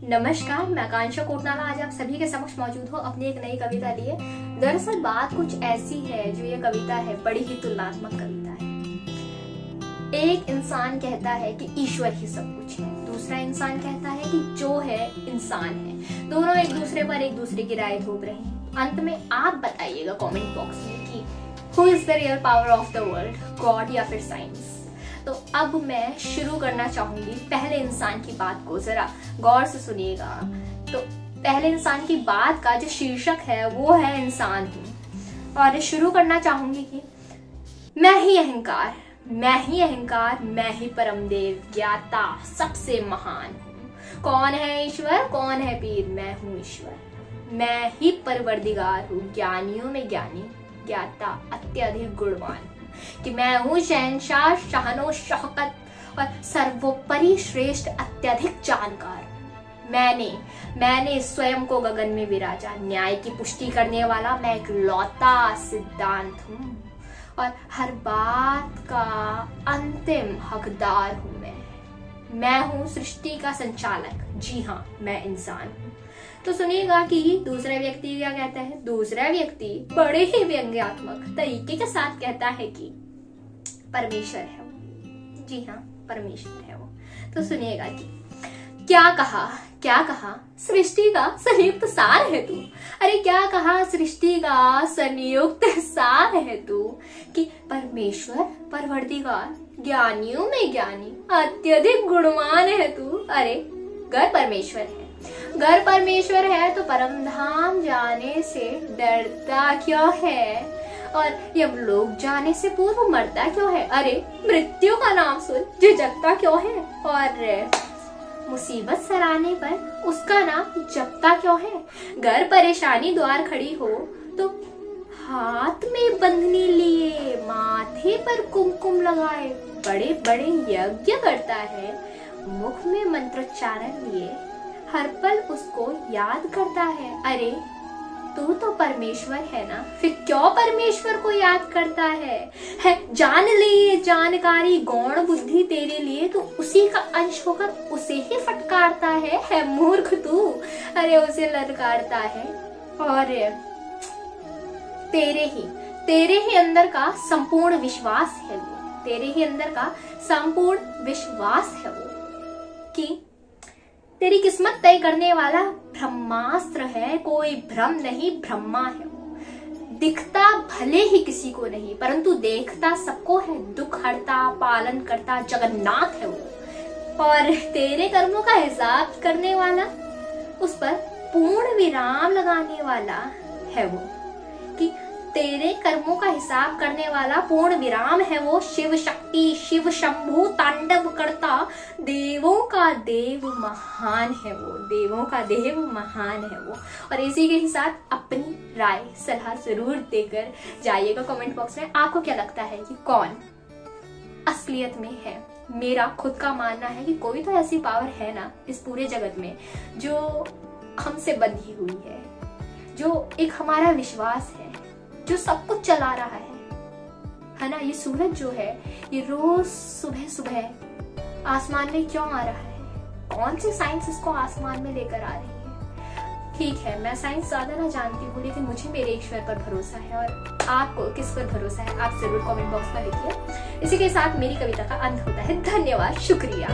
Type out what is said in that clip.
नमस्कार, मैं आकांक्षा कोटनाला आज आप सभी के समक्ष मौजूद हो अपनी एक नई कविता लिए। दरअसल बात कुछ ऐसी है, जो ये कविता है बड़ी ही तुलनात्मक कविता है। एक इंसान कहता है कि ईश्वर ही सब कुछ है, दूसरा इंसान कहता है कि जो है इंसान है। दोनों एक दूसरे पर एक दूसरे की राय थोप रहे हैं। अंत में आप बताइएगा कमेंट बॉक्स में कि who is the real power of the world, God या फिर साइंस। तो अब मैं शुरू करना चाहूंगी पहले इंसान की बात को, जरा गौर से सुनिएगा। तो पहले इंसान की बात का जो शीर्षक है वो है इंसान हूं, और शुरू करना चाहूंगी कि मैं ही अहंकार, मैं ही अहंकार, मैं ही परम देव, ज्ञाता सबसे महान हूं। कौन है ईश्वर, कौन है पीर? मैं हूं ईश्वर, मैं ही परवरदिगार हूं, ज्ञानियों में ज्ञानी, ज्ञाता अत्यधिक गुणवान, कि मैं हूँ शहंशाह, शाहनो शौकत और सर्वोपरि श्रेष्ठ अत्यधिक जानकार। मैंने स्वयं को गगन में विराजा, न्याय की पुष्टि करने वाला मैं एक लौता सिद्धांत हूँ, और हर बात का अंतिम हकदार हूँ। मैं हूँ सृष्टि का संचालक, जी हाँ मैं इंसान हूँ। तो सुनिएगा कि दूसरा व्यक्ति क्या कहता है। दूसरा व्यक्ति बड़े ही व्यंग्यात्मक तरीके के साथ कहता है कि परमेश्वर है वो, जी हाँ परमेश्वर है वो। तो सुनिएगा कि क्या कहा सृष्टि का संयुक्त सार है तू। अरे क्या कहा सृष्टि का संयुक्त सार है तू, कि परमेश्वर परवरदिगार, ज्ञानियों में ज्ञानी, अत्यधिक गुणवान है तू। अरे घर परमेश्वर है तो परम धाम जाने से डरता क्यों है, और यमलोक जाने से पूर्व मरता क्यों है। अरे मृत्यु का नाम सुन झिझकता क्यों है, और मुसीबत सराने पर उसका नाम जपता क्यों है। घर परेशानी द्वार खड़ी हो तो हाथ में बंधनी लिए, माथे पर कुमकुम लगाए, बड़े बड़े यज्ञ करता है, मुख में मंत्रोच्चारण लिए, हर पल उसको याद करता है। अरे तू तो परमेश्वर है ना, फिर क्यों परमेश्वर को याद करता है जान ले ये जानकारी, गौण बुद्धि तेरे लिए तो उसी का अंश होकर उसे ही फटकारता है मूर्ख तू। अरे उसे ललकारता है, और तेरे ही अंदर का संपूर्ण विश्वास है वो, तेरे ही अंदर का संपूर्ण विश्वास है वो, कि तेरी किस्मत तय करने वाला ब्रह्मास्त्र है, कोई भ्रम नहीं ब्रह्मा है वो। दिखता भले ही किसी को नहीं परंतु देखता सबको है, दुख हरता पालन करता जगन्नाथ है वो। और तेरे कर्मों का हिसाब करने वाला, उस पर पूर्ण विराम लगाने वाला है वो, कि तेरे कर्मों का हिसाब करने वाला पूर्ण विराम है वो। शिव शक्ति, शिव शंभु तांडव करता, देवों का देव महान है वो, देवों का देव महान है वो। और इसी के साथ अपनी राय सलाह जरूर देकर जाइएगा कमेंट बॉक्स में। आपको क्या लगता है कि कौन असलियत में है? मेरा खुद का मानना है कि कोई तो ऐसी पावर है ना इस पूरे जगत में जो हमसे बंधी हुई है, जो एक हमारा विश्वास है, जो सब कुछ चला रहा है ना। ये सूरज जो है ये रोज सुबह सुबह आसमान में क्यों आ रहा है? कौन सी साइंस इसको आसमान में लेकर आ रही है? ठीक है, मैं साइंस ज्यादा ना जानती हूँ, लेकिन मुझे मेरे ईश्वर पर भरोसा है। और आपको किस पर भरोसा है आप जरूर कमेंट बॉक्स में लिखिए। इसी के साथ मेरी कविता का अंत होता है। धन्यवाद, शुक्रिया।